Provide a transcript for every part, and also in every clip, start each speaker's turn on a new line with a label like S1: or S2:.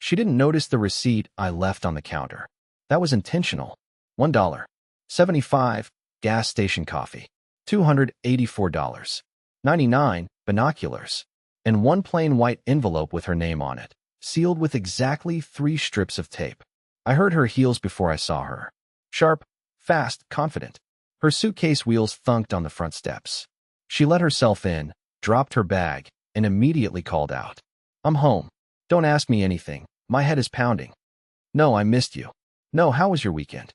S1: She didn't notice the receipt I left on the counter. That was intentional. $1.75, gas station coffee. $284.99, binoculars. And one plain white envelope with her name on it, sealed with exactly 3 strips of tape. I heard her heels before I saw her. Sharp, fast, confident. Her suitcase wheels thunked on the front steps. She let herself in, dropped her bag, and immediately called out. "I'm home. Don't ask me anything. My head is pounding." "No, I missed you." "No, how was your weekend?"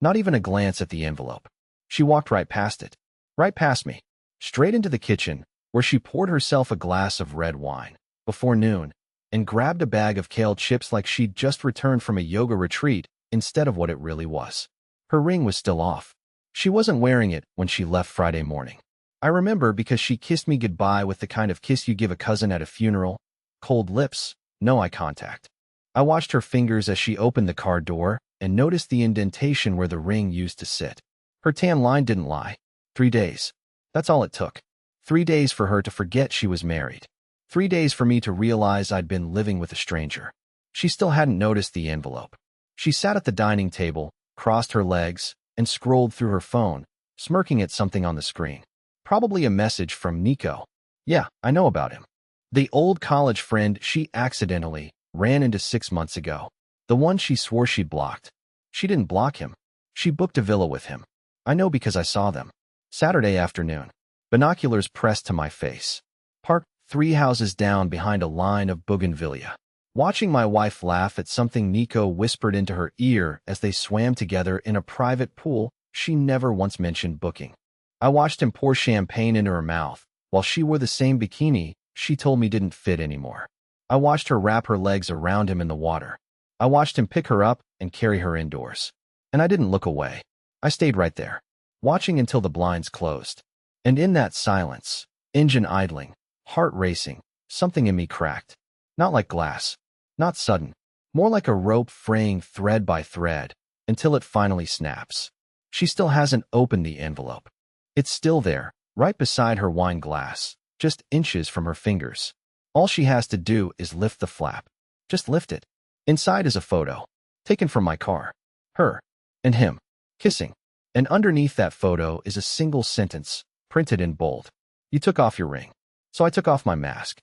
S1: Not even a glance at the envelope. She walked right past it. Right past me. Straight into the kitchen, where she poured herself a glass of red wine before noon and grabbed a bag of kale chips like she'd just returned from a yoga retreat instead of what it really was. Her ring was still off. She wasn't wearing it when she left Friday morning. I remember because she kissed me goodbye with the kind of kiss you give a cousin at a funeral. Cold lips, no eye contact. I watched her fingers as she opened the car door and noticed the indentation where the ring used to sit. Her tan line didn't lie. 3 days. That's all it took. 3 days for her to forget she was married. 3 days for me to realize I'd been living with a stranger. She still hadn't noticed the envelope. She sat at the dining table, crossed her legs, and scrolled through her phone, smirking at something on the screen. Probably a message from Nico. Yeah, I know about him. The old college friend she accidentally ran into 6 months ago. The one she swore she'd blocked. She didn't block him. She booked a villa with him. I know because I saw them. Saturday afternoon. Binoculars pressed to my face. Parked 3 houses down behind a line of bougainvillea. Watching my wife laugh at something Nico whispered into her ear as they swam together in a private pool she never once mentioned booking. I watched him pour champagne into her mouth while she wore the same bikini she told me didn't fit anymore. I watched her wrap her legs around him in the water. I watched him pick her up and carry her indoors. And I didn't look away. I stayed right there, watching until the blinds closed. And in that silence, engine idling, heart racing, something in me cracked. Not like glass. Not sudden. More like a rope fraying thread by thread until it finally snaps. She still hasn't opened the envelope. It's still there, right beside her wine glass, just inches from her fingers. All she has to do is lift the flap. Just lift it. Inside is a photo, taken from my car. Her and him, kissing. And underneath that photo is a single sentence, printed in bold. "You took off your ring." So I took off my mask.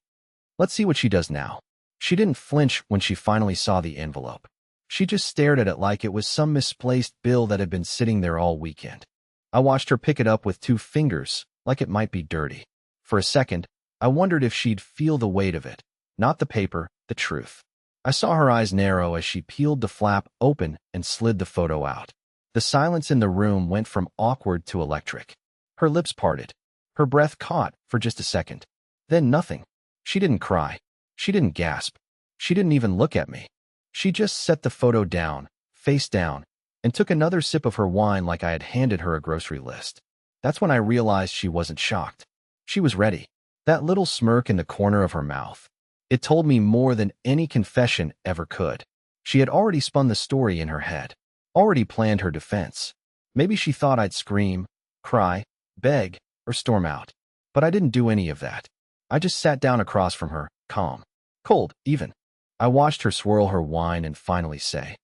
S1: Let's see what she does now. She didn't flinch when she finally saw the envelope. She just stared at it like it was some misplaced bill that had been sitting there all weekend. I watched her pick it up with 2 fingers, like it might be dirty. For a second, I wondered if she'd feel the weight of it. Not the paper, the truth. I saw her eyes narrow as she peeled the flap open and slid the photo out. The silence in the room went from awkward to electric. Her lips parted. Her breath caught for just a second. Then nothing. She didn't cry. She didn't gasp. She didn't even look at me. She just set the photo down, face down, and took another sip of her wine like I had handed her a grocery list. That's when I realized she wasn't shocked. She was ready. That little smirk in the corner of her mouth. It told me more than any confession ever could. She had already spun the story in her head. Already planned her defense. Maybe she thought I'd scream, cry, beg, or storm out. But I didn't do any of that. I just sat down across from her, calm. Cold, even. I watched her swirl her wine and finally say,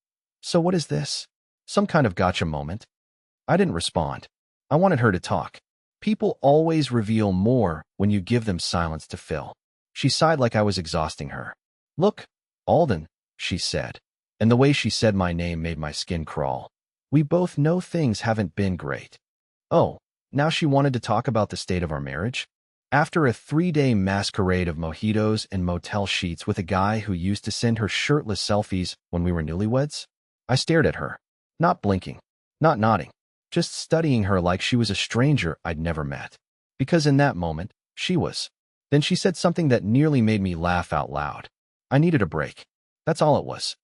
S1: "So what is this? Some kind of gotcha moment?" I didn't respond. I wanted her to talk. People always reveal more when you give them silence to fill. She sighed like I was exhausting her. "Look, Alden," she said, and the way she said my name made my skin crawl. "We both know things haven't been great." Oh, now she wanted to talk about the state of our marriage? After a 3-day masquerade of mojitos and motel sheets with a guy who used to send her shirtless selfies when we were newlyweds? I stared at her, not blinking, not nodding, just studying her like she was a stranger I'd never met. Because in that moment, she was. Then she said something that nearly made me laugh out loud. I needed a break. That's all it was.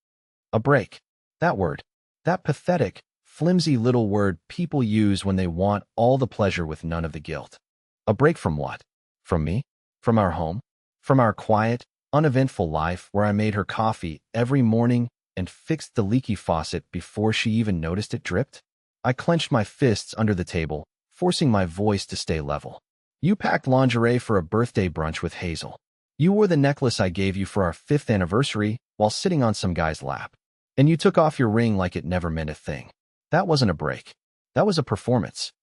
S1: A break. That word. That pathetic, flimsy little word people use when they want all the pleasure with none of the guilt. A break from what? From me? From our home? From our quiet, uneventful life where I made her coffee every morning and fixed the leaky faucet before she even noticed it dripped? I clenched my fists under the table, forcing my voice to stay level. "You packed lingerie for a birthday brunch with Hazel. You wore the necklace I gave you for our 5th anniversary while sitting on some guy's lap. And you took off your ring like it never meant a thing. That wasn't a break. That was a performance.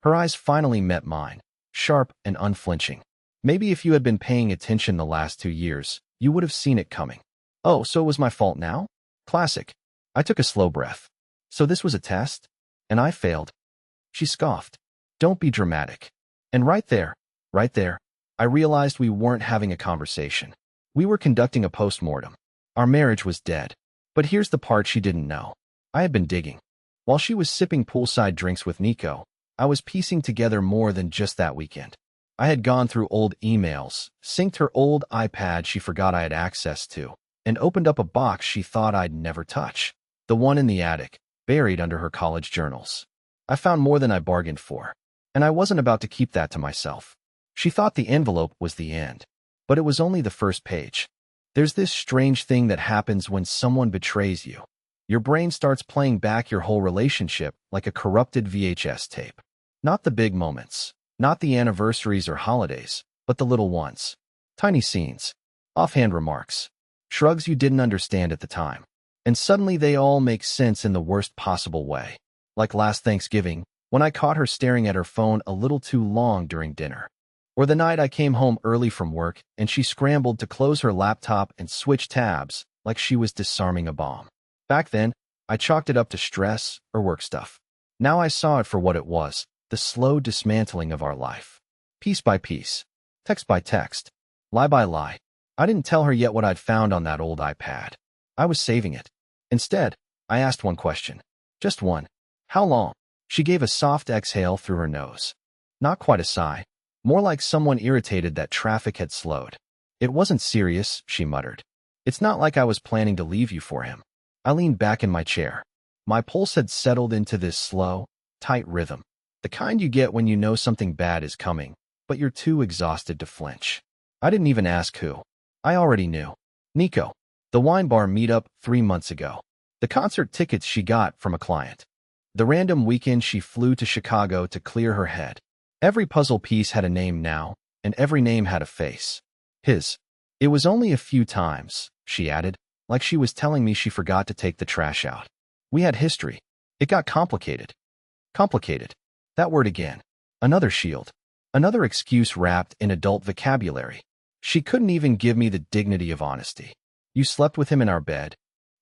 S1: Her eyes finally met mine, sharp and unflinching. Maybe if you had been paying attention the last 2 years, you would have seen it coming. Oh, so it was my fault now? Classic. I took a slow breath. So this was a test? And I failed. She scoffed. Don't be dramatic. And right there, I realized we weren't having a conversation. We were conducting a postmortem. Our marriage was dead. But here's the part she didn't know. I had been digging. While she was sipping poolside drinks with Nico, I was piecing together more than just that weekend. I had gone through old emails, synced her old iPad she forgot I had access to, and opened up a box she thought I'd never touch. The one in the attic, buried under her college journals. I found more than I bargained for, and I wasn't about to keep that to myself. She thought the envelope was the end, but it was only the first page. There's this strange thing that happens when someone betrays you. Your brain starts playing back your whole relationship like a corrupted VHS tape. Not the big moments, not the anniversaries or holidays, but the little ones. Tiny scenes, offhand remarks, shrugs you didn't understand at the time. And suddenly they all make sense in the worst possible way. Like last Thanksgiving, when I caught her staring at her phone a little too long during dinner. Or the night I came home early from work and she scrambled to close her laptop and switch tabs like she was disarming a bomb. Back then, I chalked it up to stress or work stuff. Now I saw it for what it was, the slow dismantling of our life. Piece by piece, text by text, lie by lie. I didn't tell her yet what I'd found on that old iPad. I was saving it. Instead, I asked one question. Just one. How long? She gave a soft exhale through her nose. Not quite a sigh. More like someone irritated that traffic had slowed. It wasn't serious, she muttered. It's not like I was planning to leave you for him. I leaned back in my chair. My pulse had settled into this slow, tight rhythm. The kind you get when you know something bad is coming, but you're too exhausted to flinch. I didn't even ask who. I already knew. Nico. The wine bar meetup 3 months ago. The concert tickets she got from a client. The random weekend she flew to Chicago to clear her head. Every puzzle piece had a name now, and every name had a face. His. It was only a few times, she added, like she was telling me she forgot to take the trash out. We had history. It got complicated. Complicated. That word again. Another shield. Another excuse wrapped in adult vocabulary. She couldn't even give me the dignity of honesty. You slept with him in our bed?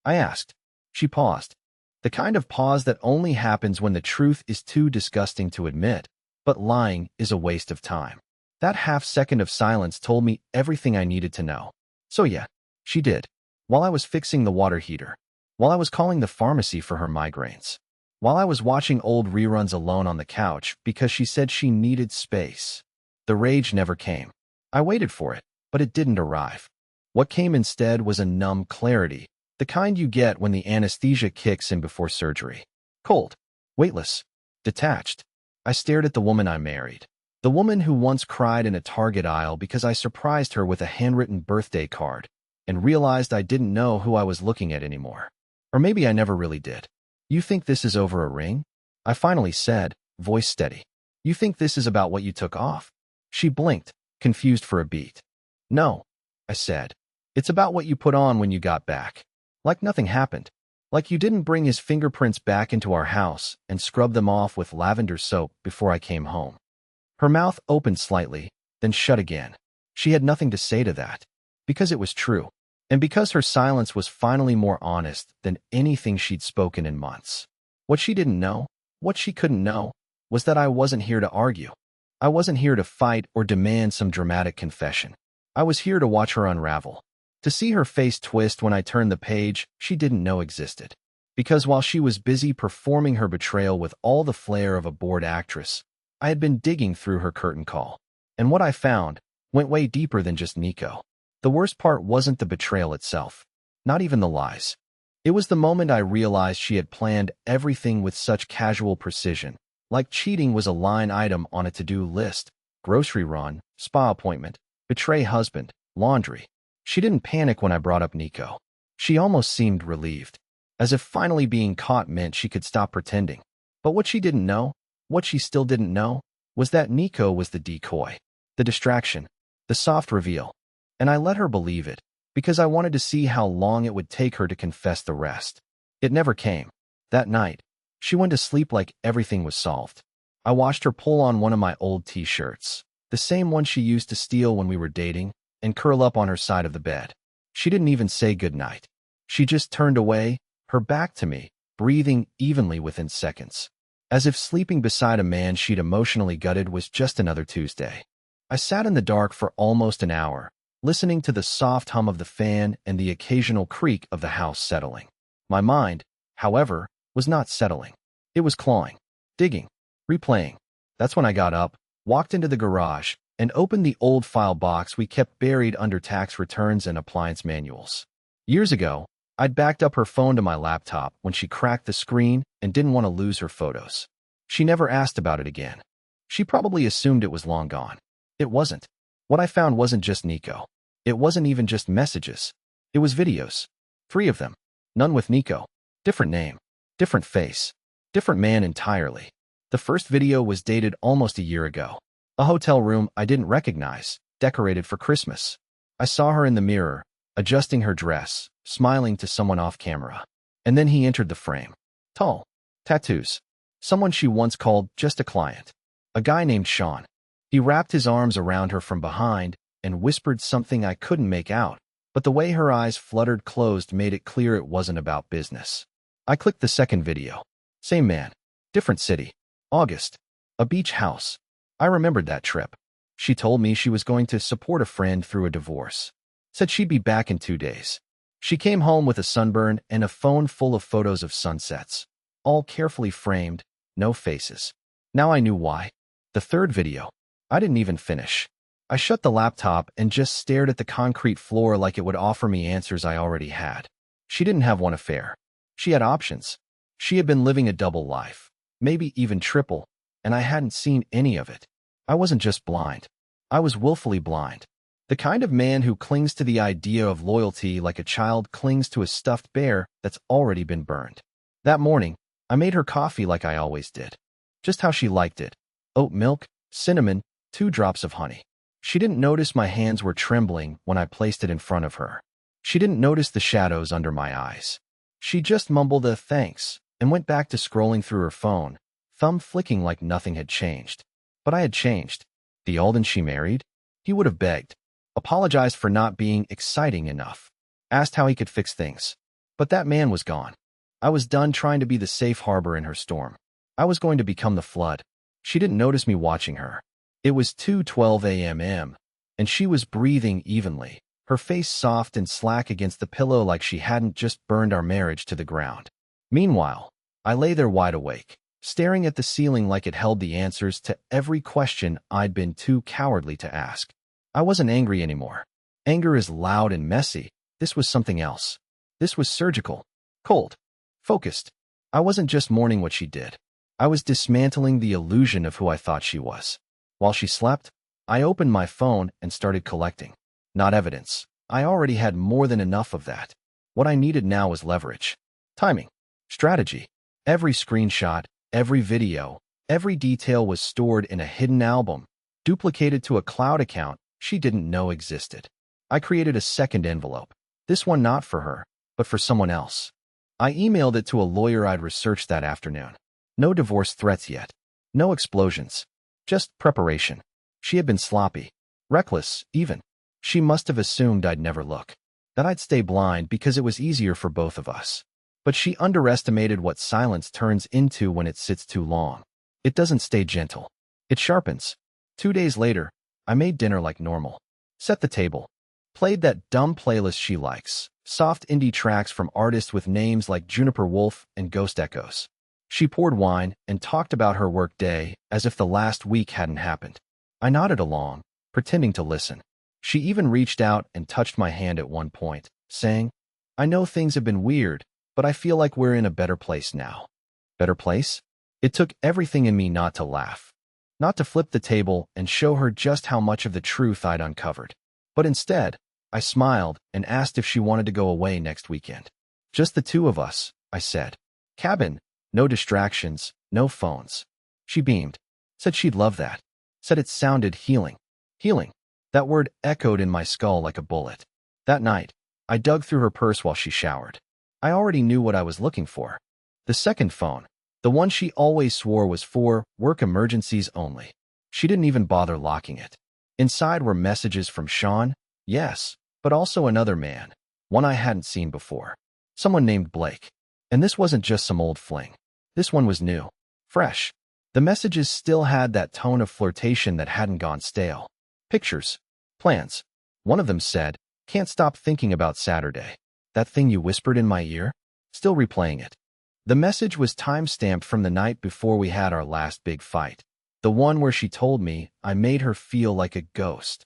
S1: I asked. She paused. The kind of pause that only happens when the truth is too disgusting to admit, but lying is a waste of time. That half-second of silence told me everything I needed to know. So yeah, she did. While I was fixing the water heater. While I was calling the pharmacy for her migraines. While I was watching old reruns alone on the couch because she said she needed space. The rage never came. I waited for it, but it didn't arrive. What came instead was a numb clarity, the kind you get when the anesthesia kicks in before surgery. Cold, weightless, detached. I stared at the woman I married. The woman who once cried in a Target aisle because I surprised her with a handwritten birthday card and realized I didn't know who I was looking at anymore. Or maybe I never really did. You think this is over a ring? I finally said, voice steady. You think this is about what you took off? She blinked, confused for a beat. No, I said. It's about what you put on when you got back. Like nothing happened. Like you didn't bring his fingerprints back into our house and scrub them off with lavender soap before I came home. Her mouth opened slightly, then shut again. She had nothing to say to that. Because it was true. And because her silence was finally more honest than anything she'd spoken in months. What she didn't know, what she couldn't know, was that I wasn't here to argue. I wasn't here to fight or demand some dramatic confession. I was here to watch her unravel. To see her face twist when I turned the page she didn't know existed. Because while she was busy performing her betrayal with all the flair of a bored actress, I had been digging through her curtain call. And what I found went way deeper than just Nico. The worst part wasn't the betrayal itself. Not even the lies. It was the moment I realized she had planned everything with such casual precision, like cheating was a line item on a to-do list, grocery run, spa appointment, betray husband, laundry. She didn't panic when I brought up Nico. She almost seemed relieved, as if finally being caught meant she could stop pretending. But what she didn't know, what she still didn't know, was that Nico was the decoy, the distraction, the soft reveal. And I let her believe it, because I wanted to see how long it would take her to confess the rest. It never came. That night, she went to sleep like everything was solved. I watched her pull on one of my old t-shirts, the same one she used to steal when we were dating, and curl up on her side of the bed. She didn't even say goodnight. She just turned away, her back to me, breathing evenly within seconds, as if sleeping beside a man she'd emotionally gutted was just another Tuesday. I sat in the dark for almost an hour, listening to the soft hum of the fan and the occasional creak of the house settling. My mind, however, was not settling. It was clawing, digging, replaying. That's when I got up, walked into the garage, and opened the old file box we kept buried under tax returns and appliance manuals. Years ago, I'd backed up her phone to my laptop when she cracked the screen and didn't want to lose her photos. She never asked about it again. She probably assumed it was long gone. It wasn't. What I found wasn't just Nico. It wasn't even just messages. It was videos. 3 of them. None with Nico. Different name. Different face. Different man entirely. The first video was dated almost a year ago. A hotel room I didn't recognize, decorated for Christmas. I saw her in the mirror, adjusting her dress, smiling to someone off camera. And then he entered the frame. Tall. Tattoos. Someone she once called just a client. A guy named Sean. He wrapped his arms around her from behind and whispered something I couldn't make out, but the way her eyes fluttered closed made it clear it wasn't about business. I clicked the second video. Same man. Different city. August. A beach house. I remembered that trip. She told me she was going to support a friend through a divorce. Said she'd be back in 2 days. She came home with a sunburn and a phone full of photos of sunsets. All carefully framed, no faces. Now I knew why. The third video. I didn't even finish. I shut the laptop and just stared at the concrete floor like it would offer me answers I already had. She didn't have one affair. She had options. She had been living a double life, maybe even triple, and I hadn't seen any of it. I wasn't just blind. I was willfully blind. The kind of man who clings to the idea of loyalty like a child clings to a stuffed bear that's already been burned. That morning, I made her coffee like I always did. Just how she liked it. Oat milk, cinnamon, 2 drops of honey. She didn't notice my hands were trembling when I placed it in front of her. She didn't notice the shadows under my eyes. She just mumbled a thanks and went back to scrolling through her phone, thumb flicking like nothing had changed. But I had changed. The Alden she married? He would have begged, apologized for not being exciting enough, asked how he could fix things. But that man was gone. I was done trying to be the safe harbor in her storm. I was going to become the flood. She didn't notice me watching her. It was 2:12 a.m., and she was breathing evenly, her face soft and slack against the pillow like she hadn't just burned our marriage to the ground. Meanwhile, I lay there wide awake, staring at the ceiling like it held the answers to every question I'd been too cowardly to ask. I wasn't angry anymore. Anger is loud and messy. This was something else. This was surgical, cold, focused. I wasn't just mourning what she did. I was dismantling the illusion of who I thought she was. While she slept, I opened my phone and started collecting. Not evidence. I already had more than enough of that. What I needed now was leverage. Timing. Strategy. Every screenshot, every video, every detail was stored in a hidden album, duplicated to a cloud account she didn't know existed. I created a second envelope. This one not for her, but for someone else. I emailed it to a lawyer I'd researched that afternoon. No divorce threats yet. No explosions. Just preparation. She had been sloppy. Reckless, even. She must have assumed I'd never look. That I'd stay blind because it was easier for both of us. But she underestimated what silence turns into when it sits too long. It doesn't stay gentle. It sharpens. 2 days later, I made dinner like normal. Set the table. Played that dumb playlist she likes. Soft indie tracks from artists with names like Juniper Wolf and Ghost Echoes. She poured wine and talked about her work day as if the last week hadn't happened. I nodded along, pretending to listen. She even reached out and touched my hand at one point, saying, "I know things have been weird, but I feel like we're in a better place now." Better place? It took everything in me not to laugh, not to flip the table and show her just how much of the truth I'd uncovered. But instead, I smiled and asked if she wanted to go away next weekend. "Just the 2 of us," I said. "Cabin. No distractions, no phones." She beamed, said she'd love that, said it sounded healing. Healing. That word echoed in my skull like a bullet. That night, I dug through her purse while she showered. I already knew what I was looking for. The second phone, the one she always swore was for work emergencies only. She didn't even bother locking it. Inside were messages from Sean, yes, but also another man, one I hadn't seen before. Someone named Blake. And this wasn't just some old fling. This one was new, fresh. The messages still had that tone of flirtation that hadn't gone stale. Pictures, plans. One of them said, "Can't stop thinking about Saturday. That thing you whispered in my ear?" Still replaying it. The message was time-stamped from the night before we had our last big fight. The one where she told me I made her feel like a ghost.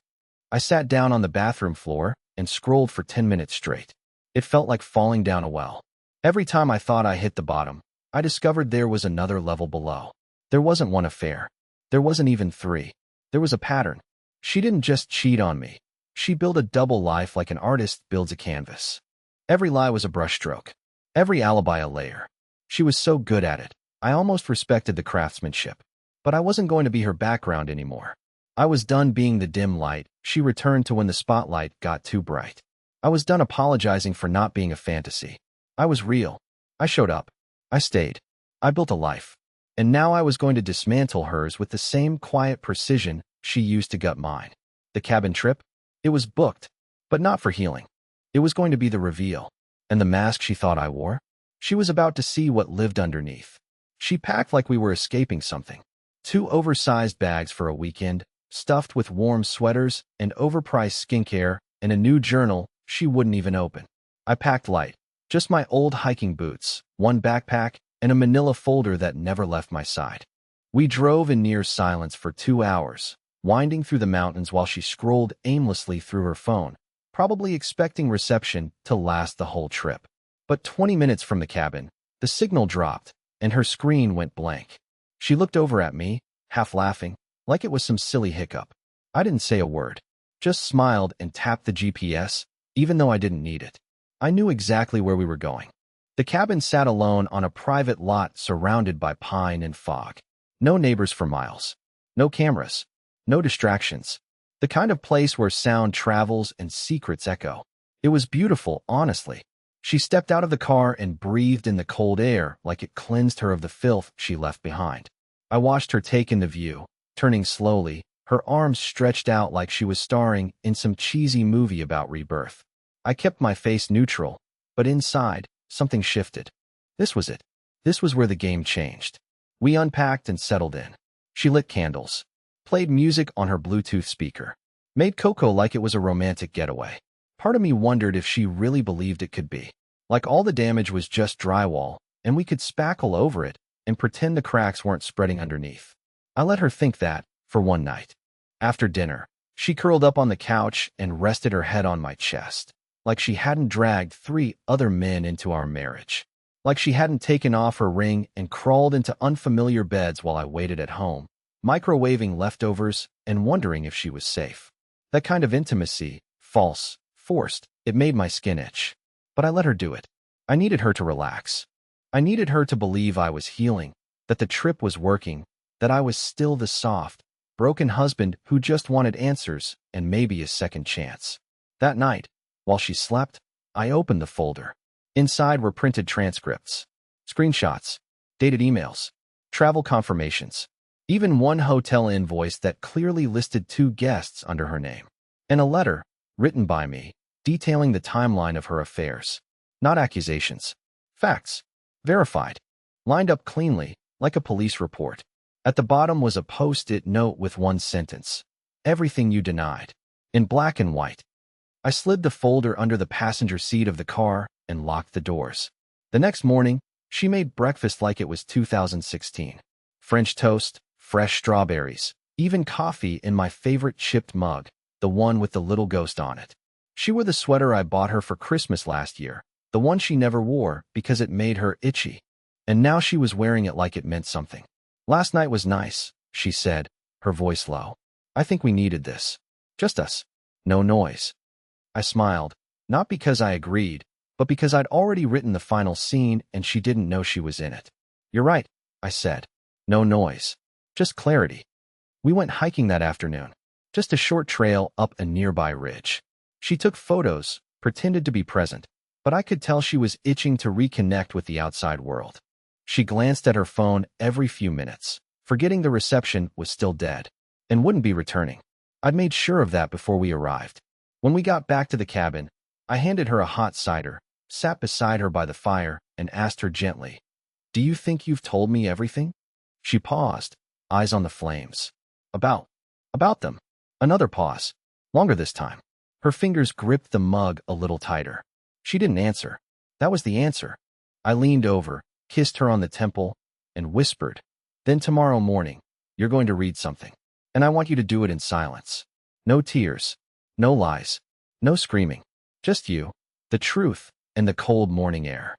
S1: I sat down on the bathroom floor and scrolled for 10 minutes straight. It felt like falling down a well. Every time I thought I hit the bottom, I discovered there was another level below. There wasn't one affair. There wasn't even three. There was a pattern. She didn't just cheat on me. She built a double life like an artist builds a canvas. Every lie was a brushstroke. Every alibi a layer. She was so good at it. I almost respected the craftsmanship. But I wasn't going to be her background anymore. I was done being the dim light she returned to when the spotlight got too bright. I was done apologizing for not being a fantasy. I was real. I showed up. I stayed. I built a life. And now I was going to dismantle hers with the same quiet precision she used to gut mine. The cabin trip? It was booked, but not for healing. It was going to be the reveal. And the mask she thought I wore? She was about to see what lived underneath. She packed like we were escaping something. 2 oversized bags for a weekend, stuffed with warm sweaters and overpriced skincare, and a new journal she wouldn't even open. I packed light. Just my old hiking boots, 1 backpack, and a manila folder that never left my side. We drove in near silence for 2 hours, winding through the mountains while she scrolled aimlessly through her phone, probably expecting reception to last the whole trip. But 20 minutes from the cabin, the signal dropped, and her screen went blank. She looked over at me, half laughing, like it was some silly hiccup. I didn't say a word, just smiled and tapped the GPS, even though I didn't need it. I knew exactly where we were going. The cabin sat alone on a private lot surrounded by pine and fog. No neighbors for miles. No cameras. No distractions. The kind of place where sound travels and secrets echo. It was beautiful, honestly. She stepped out of the car and breathed in the cold air like it cleansed her of the filth she left behind. I watched her take in the view, turning slowly, her arms stretched out like she was starring in some cheesy movie about rebirth. I kept my face neutral, but inside, something shifted. This was it. This was where the game changed. We unpacked and settled in. She lit candles, played music on her Bluetooth speaker, made cocoa like it was a romantic getaway. Part of me wondered if she really believed it could be. Like all the damage was just drywall, and we could spackle over it and pretend the cracks weren't spreading underneath. I let her think that, for one night. After dinner, she curled up on the couch and rested her head on my chest, like she hadn't dragged 3 other men into our marriage. Like she hadn't taken off her ring and crawled into unfamiliar beds while I waited at home, microwaving leftovers and wondering if she was safe. That kind of intimacy, false, forced, it made my skin itch. But I let her do it. I needed her to relax. I needed her to believe I was healing, that the trip was working, that I was still the soft, broken husband who just wanted answers and maybe a second chance. That night, while she slept, I opened the folder. Inside were printed transcripts, screenshots, dated emails, travel confirmations, even one hotel invoice that clearly listed 2 guests under her name, and a letter, written by me, detailing the timeline of her affairs. Not accusations. Facts. Verified. Lined up cleanly, like a police report. At the bottom was a post-it note with one sentence. Everything you denied. In black and white. I slid the folder under the passenger seat of the car and locked the doors. The next morning, she made breakfast like it was 2016. French toast, fresh strawberries, even coffee in my favorite chipped mug, the one with the little ghost on it. She wore the sweater I bought her for Christmas last year, the one she never wore because it made her itchy. And now she was wearing it like it meant something. "Last night was nice," she said, her voice low. "I think we needed this. Just us. No noise." I smiled, not because I agreed, but because I'd already written the final scene and she didn't know she was in it. "You're right," I said. "No noise. Just clarity." We went hiking that afternoon. just a short trail up a nearby ridge. She took photos, pretended to be present, but I could tell she was itching to reconnect with the outside world. She glanced at her phone every few minutes, forgetting the reception was still dead and wouldn't be returning. I'd made sure of that before we arrived. When we got back to the cabin, I handed her a hot cider, sat beside her by the fire, and asked her gently, "Do you think you've told me everything?" She paused, eyes on the flames. About them. Another pause, longer this time. Her fingers gripped the mug a little tighter. She didn't answer. That was the answer. I leaned over, kissed her on the temple, and whispered, "Then tomorrow morning, you're going to read something. And I want you to do it in silence. No tears, no lies, no screaming. Just you, the truth, and the cold morning air."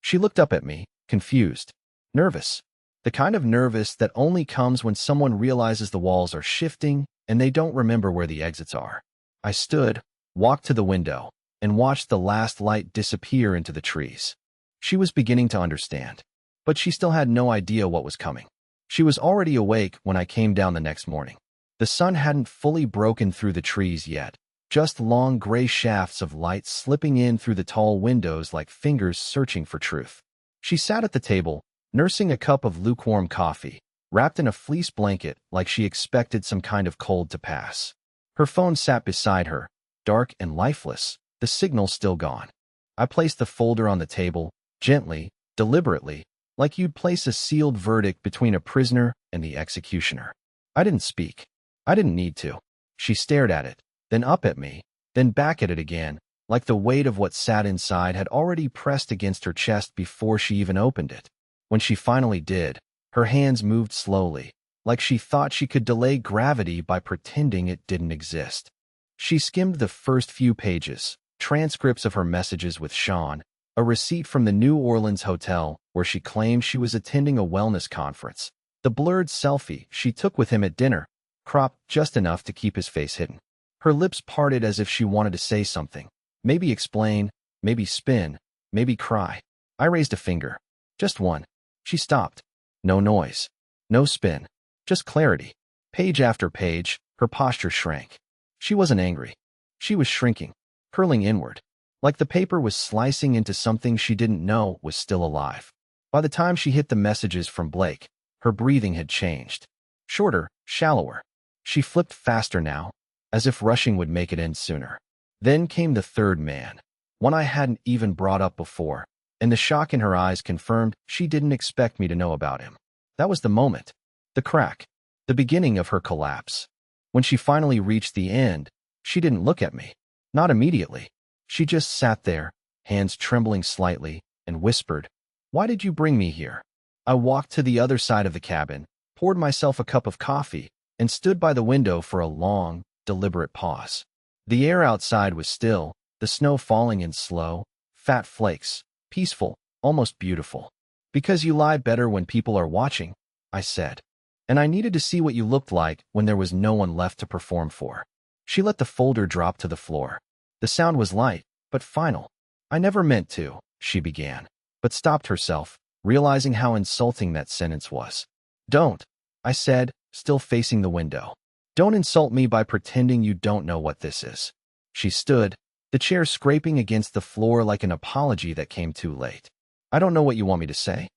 S1: She looked up at me, confused, nervous. The kind of nervous that only comes when someone realizes the walls are shifting and they don't remember where the exits are. I stood, walked to the window, and watched the last light disappear into the trees. She was beginning to understand, but she still had no idea what was coming. She was already awake when I came down the next morning. The sun hadn't fully broken through the trees yet, just long gray shafts of light slipping in through the tall windows like fingers searching for truth. She sat at the table, nursing a cup of lukewarm coffee, wrapped in a fleece blanket like she expected some kind of cold to pass. Her phone sat beside her, dark and lifeless, the signal still gone. I placed the folder on the table, gently, deliberately, like you'd place a sealed verdict between a prisoner and the executioner. I didn't speak. I didn't need to. She stared at it, then up at me, then back at it again, like the weight of what sat inside had already pressed against her chest before she even opened it. When she finally did, her hands moved slowly, like she thought she could delay gravity by pretending it didn't exist. She skimmed the first few pages, transcripts of her messages with Sean, a receipt from the New Orleans hotel where she claimed she was attending a wellness conference, the blurred selfie she took with him at dinner, cropped just enough to keep his face hidden. Her lips parted as if she wanted to say something, maybe explain, maybe spin, maybe cry. I raised a finger. Just one. She stopped. No noise. No spin. Just clarity. Page after page, her posture shrank. She wasn't angry. She was shrinking, curling inward, like the paper was slicing into something she didn't know was still alive. By the time she hit the messages from Blake, her breathing had changed. Shorter, shallower. She flipped faster now, as if rushing would make it end sooner. Then came the third man, one I hadn't even brought up before, and the shock in her eyes confirmed she didn't expect me to know about him. That was the moment, the crack, the beginning of her collapse. When she finally reached the end, she didn't look at me. Not immediately. She just sat there, hands trembling slightly, and whispered, "Why did you bring me here?" I walked to the other side of the cabin, poured myself a cup of coffee, and stood by the window for a long, deliberate pause. The air outside was still, the snow falling in slow, fat flakes, peaceful, almost beautiful. "Because you lie better when people are watching," I said. "And I needed to see what you looked like when there was no one left to perform for." She let the folder drop to the floor. The sound was light, but final. "I never meant to," she began, but stopped herself, realizing how insulting that sentence was. "Don't," I said, still facing the window. "Don't insult me by pretending you don't know what this is." She stood, the chair scraping against the floor like an apology that came too late. "I don't know what you want me to say."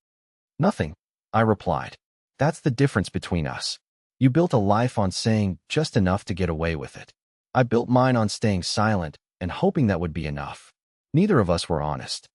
S1: "Nothing," I replied. "That's the difference between us. You built a life on saying just enough to get away with it. I built mine on staying silent and hoping that would be enough. Neither of us were honest."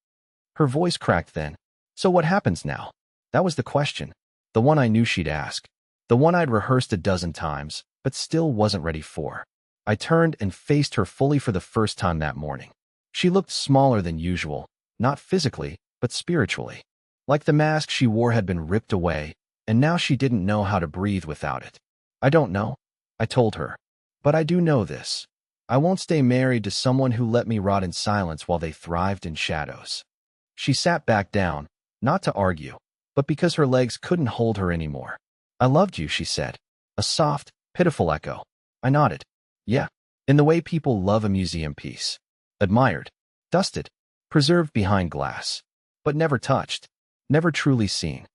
S1: Her voice cracked then. "So what happens now?" That was the question, the one I knew she'd ask, the one I'd rehearsed a dozen times, but still wasn't ready for. I turned and faced her fully for the first time that morning. She looked smaller than usual, not physically, but spiritually. Like the mask she wore had been ripped away, and now she didn't know how to breathe without it. "I don't know," I told her. "But I do know this. I won't stay married to someone who let me rot in silence while they thrived in shadows." She sat back down, not to argue, but because her legs couldn't hold her anymore. "I loved you," she said. A soft, pitiful echo. I nodded. "Yeah, in the way people love a museum piece. Admired, dusted, preserved behind glass, but never touched, never truly seen."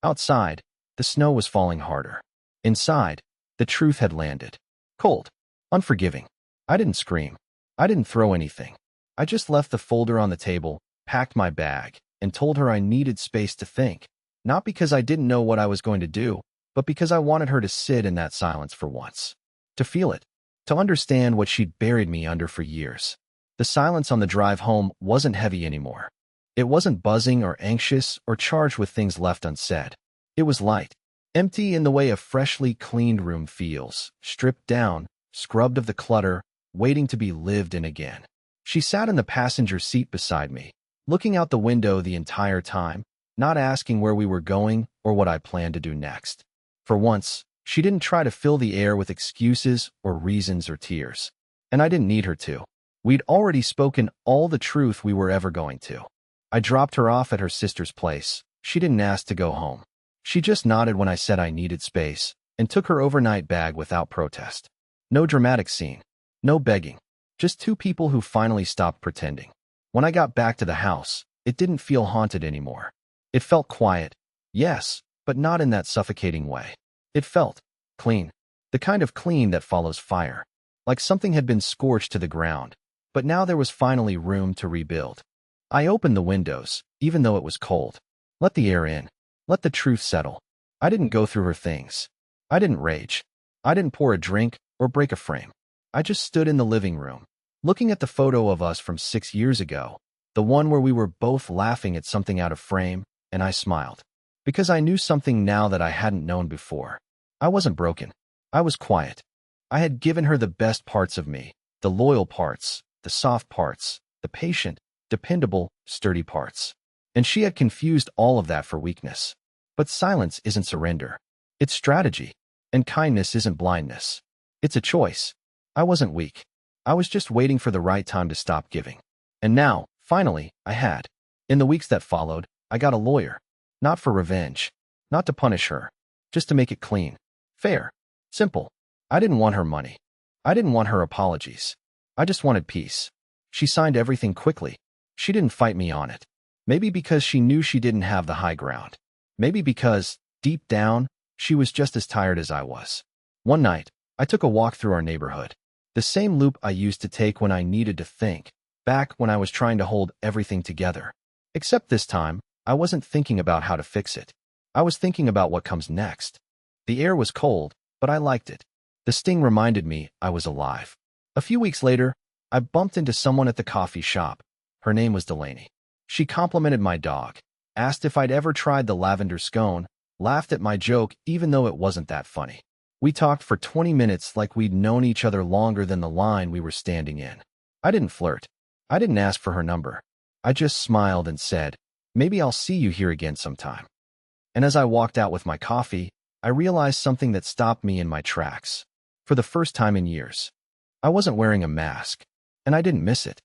S1: Outside, the snow was falling harder. Inside, the truth had landed. Cold. Unforgiving. I didn't scream. I didn't throw anything. I just left the folder on the table, packed my bag, and told her I needed space to think. Not because I didn't know what I was going to do, but because I wanted her to sit in that silence for once. To feel it. To understand what she'd buried me under for years. The silence on the drive home wasn't heavy anymore. It wasn't buzzing or anxious or charged with things left unsaid. It was light. Empty in the way a freshly cleaned room feels, stripped down, scrubbed of the clutter, waiting to be lived in again. She sat in the passenger seat beside me, looking out the window the entire time, not asking where we were going or what I planned to do next. For once, she didn't try to fill the air with excuses or reasons or tears. And I didn't need her to. We'd already spoken all the truth we were ever going to. I dropped her off at her sister's place. She didn't ask to go home. She just nodded when I said I needed space and took her overnight bag without protest. No dramatic scene. No begging. Just two people who finally stopped pretending. When I got back to the house, it didn't feel haunted anymore. It felt quiet, yes, but not in that suffocating way. It felt clean. The kind of clean that follows fire. Like something had been scorched to the ground, but now there was finally room to rebuild. I opened the windows, even though it was cold. Let the air in. Let the truth settle. I didn't go through her things. I didn't rage. I didn't pour a drink or break a frame. I just stood in the living room, looking at the photo of us from 6 years ago, the one where we were both laughing at something out of frame, and I smiled. Because I knew something now that I hadn't known before. I wasn't broken. I was quiet. I had given her the best parts of me, the loyal parts, the soft parts, the patient, dependable, sturdy parts. And she had confused all of that for weakness. But silence isn't surrender. It's strategy. And kindness isn't blindness. It's a choice. I wasn't weak. I was just waiting for the right time to stop giving. And now, finally, I had. In the weeks that followed, I got a lawyer. Not for revenge. Not to punish her. Just to make it clean. Fair. Simple. I didn't want her money. I didn't want her apologies. I just wanted peace. She signed everything quickly. She didn't fight me on it. Maybe because she knew she didn't have the high ground. Maybe because, deep down, she was just as tired as I was. One night, I took a walk through our neighborhood. The same loop I used to take when I needed to think, back when I was trying to hold everything together. Except this time, I wasn't thinking about how to fix it. I was thinking about what comes next. The air was cold, but I liked it. The sting reminded me I was alive. A few weeks later, I bumped into someone at the coffee shop. Her name was Delaney. She complimented my dog, asked if I'd ever tried the lavender scone, laughed at my joke even though it wasn't that funny. We talked for 20 minutes like we'd known each other longer than the line we were standing in. I didn't flirt. I didn't ask for her number. I just smiled and said, maybe I'll see you here again sometime. And as I walked out with my coffee, I realized something that stopped me in my tracks. For the first time in years. I wasn't wearing a mask, and I didn't miss it.